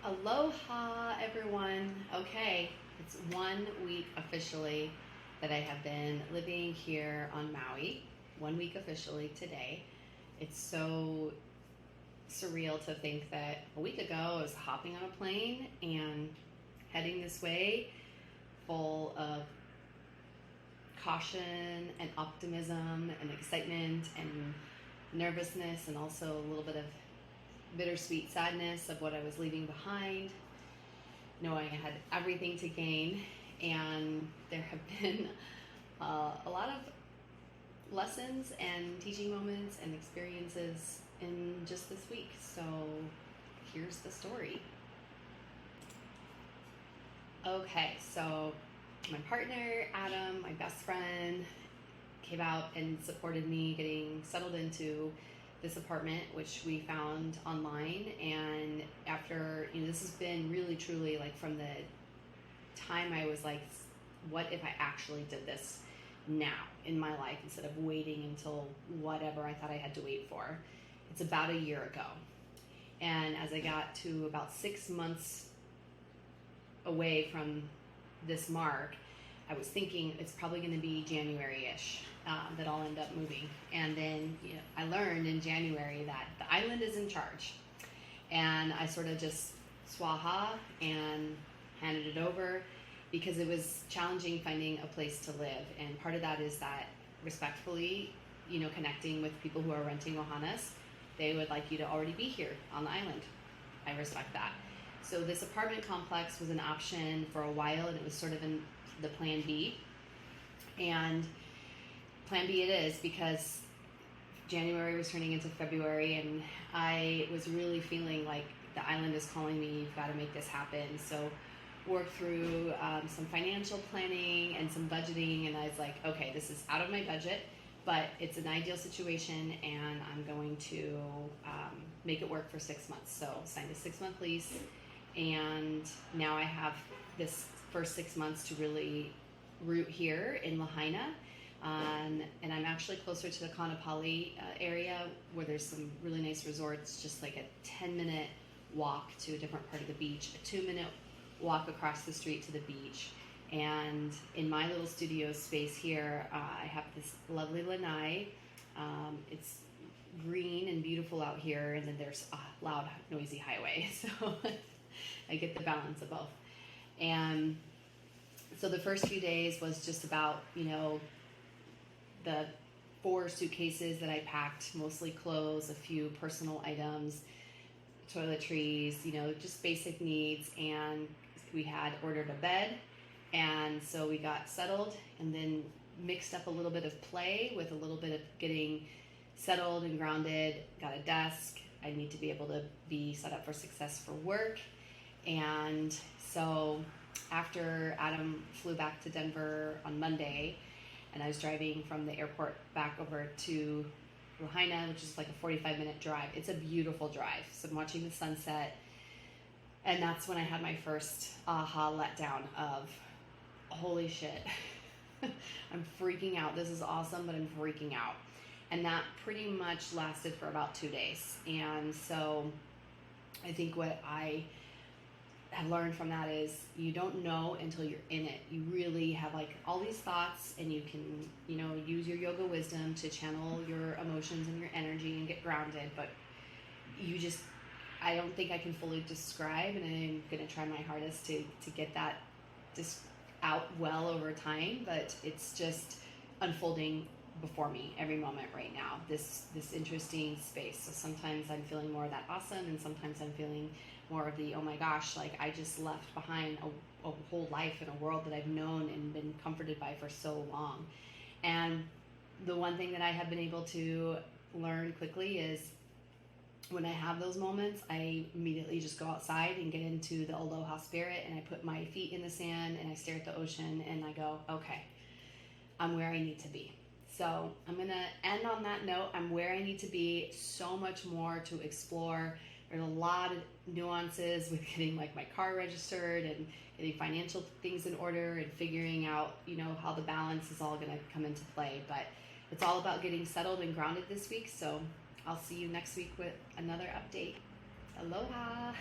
Aloha, everyone. Okay, it's 1 week officially that I have been living here on Maui. 1 week officially today. It's so surreal to think that a week ago I was hopping on a plane and heading this way full of caution and optimism and excitement and nervousness and also a little bit of bittersweet sadness of what I was leaving behind, knowing I had everything to gain. And there have been a lot of lessons and teaching moments and experiences in just this week. So here's the story. Okay, so my partner, Adam, my best friend, came out and supported me getting settled into this apartment, which we found online. And after, this has been really truly like from the time I was like, what if I actually did this now in my life instead of waiting until whatever I thought I had to wait for. It's about a year ago. And as I got to about 6 months away from this mark, I was thinking it's probably going to be January-ish that I'll end up moving. And then I learned in January that the island is in charge. And I sort of just swaha and handed it over because it was challenging finding a place to live. And part of that is that respectfully, connecting with people who are renting wahanas, they would like you to already be here on the island. I respect that. So this apartment complex was an option for a while, and it was sort of in the plan B. And plan B it is, because January was turning into February, and I was really feeling like the island is calling me. You've got to make this happen. So worked through some financial planning and some budgeting, and I was like, okay, this is out of my budget, but it's an ideal situation, and I'm going to make it work for 6 months. So signed a 6-month lease, and now I have this first 6 months to really root here in Lahaina. And I'm actually closer to the Kanapali area, where there's some really nice resorts, just like a 10-minute walk to a different part of the beach, a 2-minute walk across the street to the beach. And in my little studio space here, I have this lovely lanai. It's green and beautiful out here, and then there's a loud, noisy highway. So I get the balance of both. And so the first few days was just about, the 4 suitcases that I packed, mostly clothes, a few personal items, toiletries, just basic needs. And we had ordered a bed, and so we got settled, and then mixed up a little bit of play with a little bit of getting settled and grounded. Got a desk. I need to be able to be set up for success for work. And so after Adam flew back to Denver on Monday, and I was driving from the airport back over to Lahaina, which is like a 45-minute drive. It's a beautiful drive. So I'm watching the sunset, and that's when I had my first aha letdown of, holy shit, I'm freaking out. This is awesome, but I'm freaking out. And that pretty much lasted for about 2 days. And so I think what I have learned from that is you don't know until you're in it. You really have like all these thoughts, and you can, use your yoga wisdom to channel your emotions and your energy and get grounded. But I don't think I can fully describe, and I'm going to try my hardest to get that just out well over time. But it's just unfolding before me every moment right now, this interesting space. So sometimes I'm feeling more of that awesome, and sometimes I'm feeling more of the, oh my gosh, like I just left behind a whole life in a world that I've known and been comforted by for so long. And the one thing that I have been able to learn quickly is when I have those moments, I immediately just go outside and get into the Aloha spirit, and I put my feet in the sand and I stare at the ocean, and I go, okay, I'm where I need to be. So I'm going to end on that note. I'm where I need to be. So much more to explore. There's a lot of nuances with getting like my car registered and getting financial things in order and figuring out, how the balance is all going to come into play. But it's all about getting settled and grounded this week. So I'll see you next week with another update. Aloha.